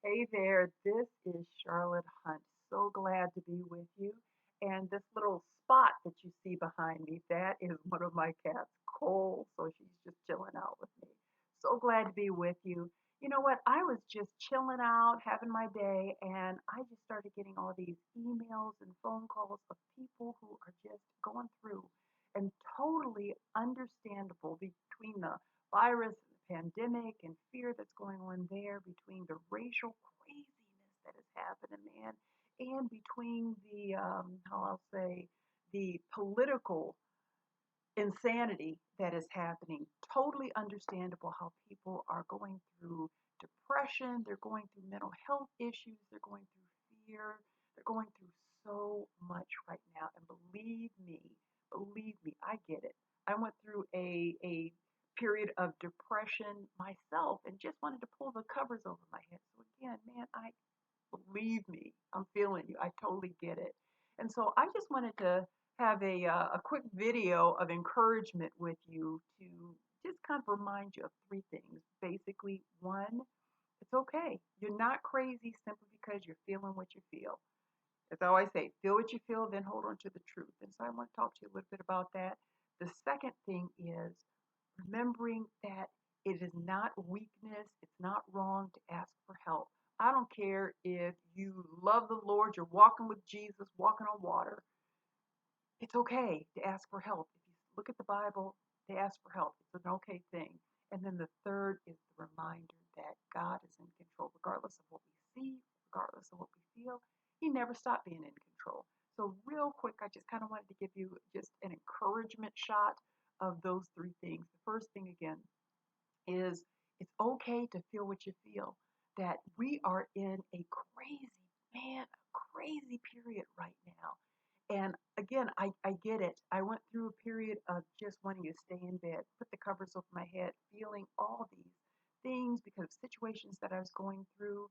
Hey there, this is Charlotte Hunt. So glad to be with you. And this little spot that you see behind me, that is one of my cats, Cole. So she's just chilling out with me. So glad to be with you. You know what? I was just chilling out, having my day, and I just started getting all these emails and phone calls of people who are just going through and totally understandable between the virus, the pandemic, and fear that's going on there, between the racial craziness that is happening, man, and between the, how I'll say, the political insanity that is happening. Totally understandable how people are going through depression, they're going through mental health issues, they're going through fear, they're going through so much right now. And believe me, I get it. I went through a period of depression myself and just wanted to pull the covers over my head. So again, man, I believe me, I'm feeling you. I totally get it. And so I just wanted to have a quick video of encouragement with you to just kind of remind you of three things. Basically, one, it's okay. You're not crazy simply because you're feeling what you feel. As I always say, feel what you feel, then hold on to the truth. And so I want to talk to you a little bit about that. The second thing is remembering that it is not weakness, it's not wrong to ask for help. I don't care if you love the Lord, you're walking with Jesus, walking on water. It's okay to ask for help. If you look at the Bible, they ask for help. It's an okay thing. And then the third is the reminder that God is in control, regardless of what we see, regardless of what we feel. He never stopped being in control. So, real quick, I just kind of wanted to give you just an encouragement shot of those three things. The first thing, again, is it's okay to feel what you feel. That we are in a crazy period right now. And again, I get it. I went through a period of just wanting to stay in bed, put the covers over my head, feeling all these things because of situations that I was going through.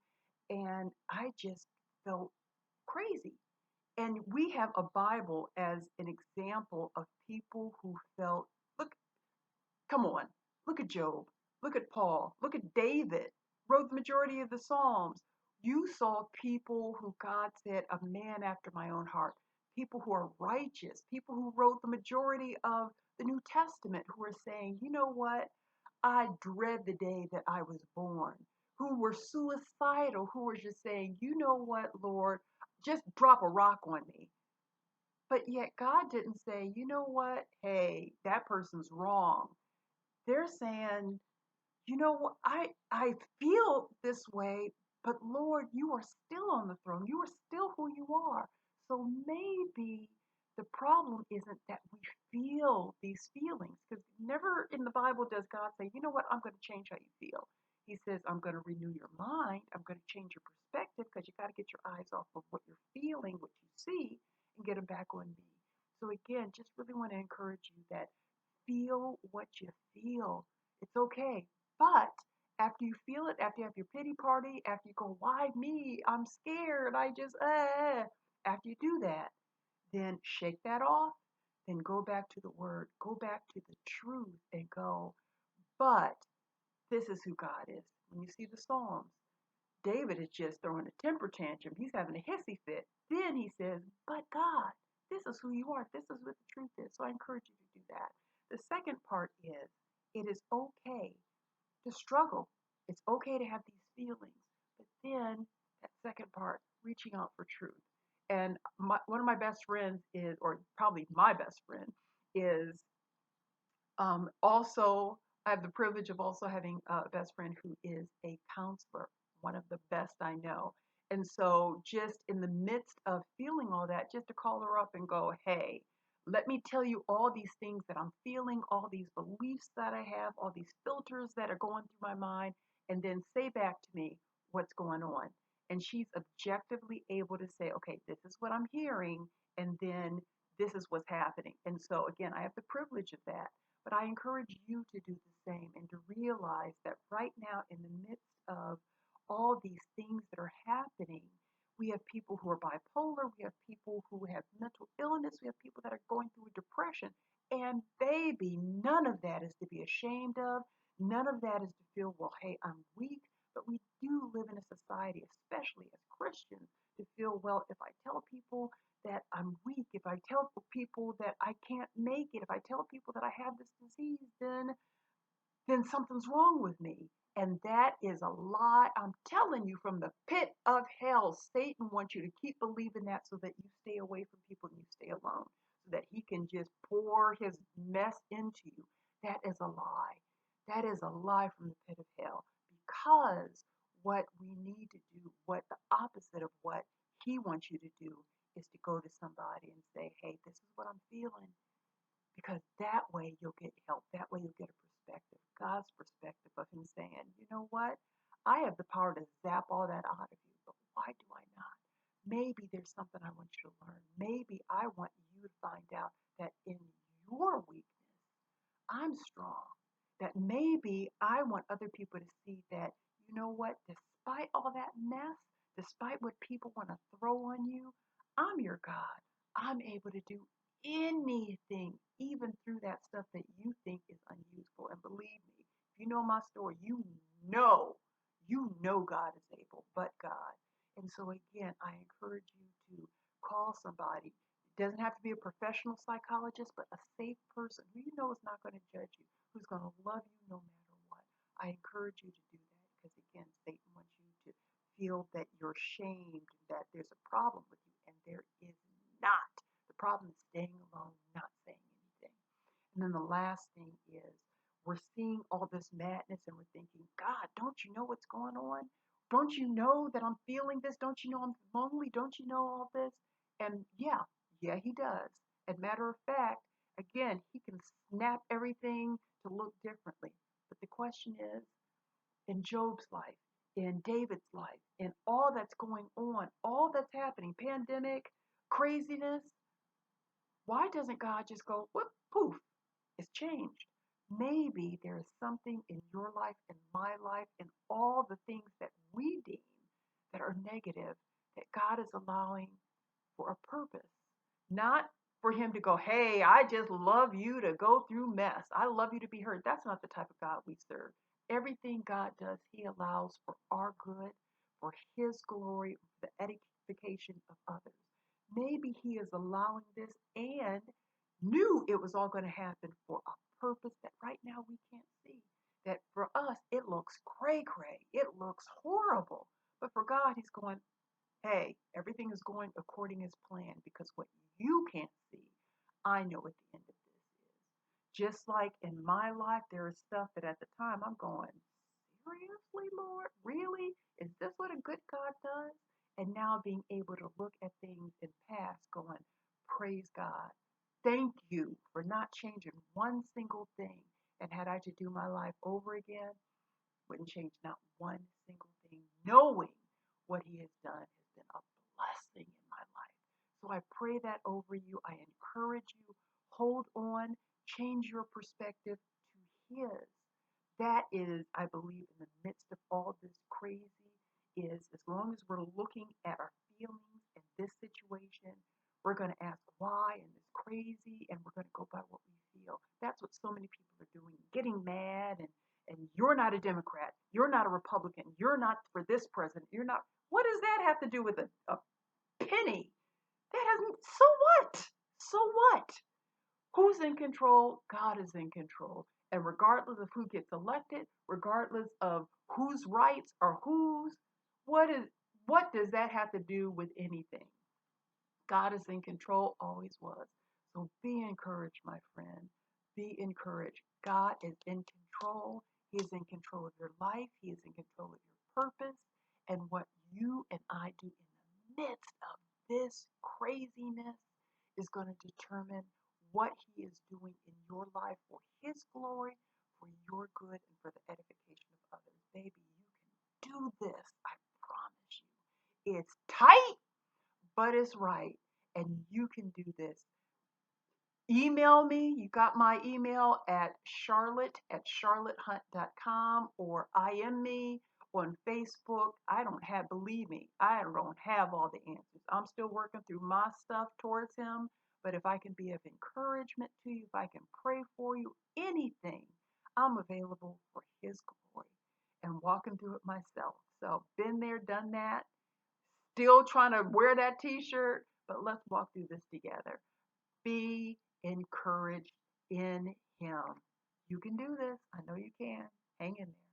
And I just felt crazy. And we have a Bible as an example of people who felt, look, come on. Look at Job. Look at Paul. Look at David. Wrote the majority of the Psalms. You saw people who God said, a man after my own heart. People who are righteous. People who wrote the majority of the New Testament who are saying, you know what? I dread the day that I was born. Who were suicidal, who were just saying, you know what, Lord, just drop a rock on me. But yet God didn't say, you know what, hey, that person's wrong. They're saying, you know what, I feel this way, but Lord, you are still on the throne. You are still who you are. So maybe the problem isn't that we feel these feelings, because never in the Bible does God say, you know what, I'm going to change how you feel. He says, I'm going to renew your mind. I'm going to change your perspective, because you got to get your eyes off of what you're feeling, what you see, and get them back on me. So again, just really want to encourage you that feel what you feel. It's okay. But after you feel it, after you have your pity party, after you go, why me? I'm scared. I just, after you do that, then shake that off. Then go back to the word, go back to the truth and go, but this is who God is. When you see the Psalms, David is just throwing a temper tantrum. He's having a hissy fit. Then he says, but God, this is who you are. This is what the truth is. So I encourage you to do that. The second part is it is okay to struggle. It's okay to have these feelings. But then that second part, reaching out for truth. And one of my best friends is, or probably my best friend, is also, I have the privilege of also having a best friend who is a counselor, one of the best I know. And so, just in the midst of feeling all that, just to call her up and go, hey, let me tell you all these things that I'm feeling, all these beliefs that I have, all these filters that are going through my mind, and then say back to me what's going on. And she's objectively able to say, okay, this is what I'm hearing, and then this is what's happening. And so, again, I have the privilege of that. But I encourage you to do the same and to realize that right now, in the midst of all these things that are happening, we have people who are bipolar, we have people who have mental illness, we have people that are going through depression. And baby, none of that is to be ashamed of. None of that is to feel, well, hey, I'm weak. But we do live in a society, especially as Christians, to feel, well, if I tell people that I'm weak, if I tell people that I can't make it, if I tell people that I have this disease, then something's wrong with me. And that is a lie. I'm telling you, from the pit of hell, Satan wants you to keep believing that so that you stay away from people and you stay alone, so that he can just pour his mess into you. That is a lie. That is a lie from the pit of hell. Because what we need to do, what the opposite of what he wants you to do, is to go to somebody and say, hey, this is what I'm feeling, because that way you'll get help. That way you'll get a perspective, God's perspective of him saying, you know what? I have the power to zap all that out of you, but why do I not? Maybe there's something I want you to learn. Maybe I want you to find out that in your weakness, I'm strong. That maybe I want other people to see that, you know what, despite all that mess, despite what people want to throw on you, I'm your God. I'm able to do anything, even through that stuff that you think is unuseful. And believe me, if you know my story, know, God is able, but God. And so again, I encourage you to call somebody. It doesn't have to be a professional psychologist, but a safe person who you know is not going to judge you, who's going to love you no matter what. I encourage you to do that because, again, Satan wants you to feel that you're shamed, that there's a problem with you, and there is not. The problem is staying alone, not saying anything. And then the last thing is we're seeing all this madness and we're thinking, God, don't you know what's going on? Don't you know that I'm feeling this? Don't you know I'm lonely? Don't you know all this? And yeah, he does. As a matter of fact, again, he can snap everything to look differently. But the question is, in Job's life, in David's life, in all that's going on, all that's happening, pandemic, craziness, why doesn't God just go, whoop, poof, it's changed? Maybe there is something in your life, in my life, in all the things that we deem that are negative that God is allowing for a purpose. Not for him to go, hey, I just love you to go through mess. I love you to be hurt. That's not the type of God we serve. Everything God does, he allows for our good, for his glory, for the edification of others. Maybe he is allowing this and knew it was all going to happen for a purpose that right now we can't see. That for us, it looks cray cray. It looks horrible. But for God, he's going, hey, everything is going according as planned because what you can't see, I know what the end of this is. Just like in my life, there is stuff that at the time I'm going, seriously, Lord? Really? Is this what a good God does? And now being able to look at things in past going, praise God. Thank you for not changing one single thing. And had I to do my life over again, wouldn't change not one single thing, knowing what he has done has been a blessing in my life. So I pray that over you. I encourage you, hold on, change your perspective to his. That is, I believe, in the midst of all this crazy, is as long as we're looking at our feelings in this situation, we're going to ask why and it's crazy, and we're going to go by what we feel. That's what so many people are doing, getting mad, and you're not a Democrat, you're not a Republican, you're not for this president, you're not. What does that have to do with a penny? That hasn't. So what? So what? Who's in control? God is in control. And regardless of who gets elected, regardless of whose rights are whose, what is what does that have to do with anything? God is in control, always was. So be encouraged, my friend. Be encouraged. God is in control. He is in control of your life. He is in control of your purpose. And what you and I do in the midst of this craziness is going to determine what he is doing in your life for his glory, for your good, and for the edification of others. Baby, you can do this. I promise you. It's tight, but it's right. And you can do this. Email me. You got my email at charlotte@charlottehunt.com, or IM me on Facebook. I don't have, believe me, I don't have all the answers. I'm still working through my stuff towards him. But if I can be of encouragement to you, if I can pray for you, anything, I'm available for his glory. and walking through it myself. So been there, done that, still trying to wear that t-shirt, but let's walk through this together. Be encouraged in him. You can do this. I know you can. Hang in there.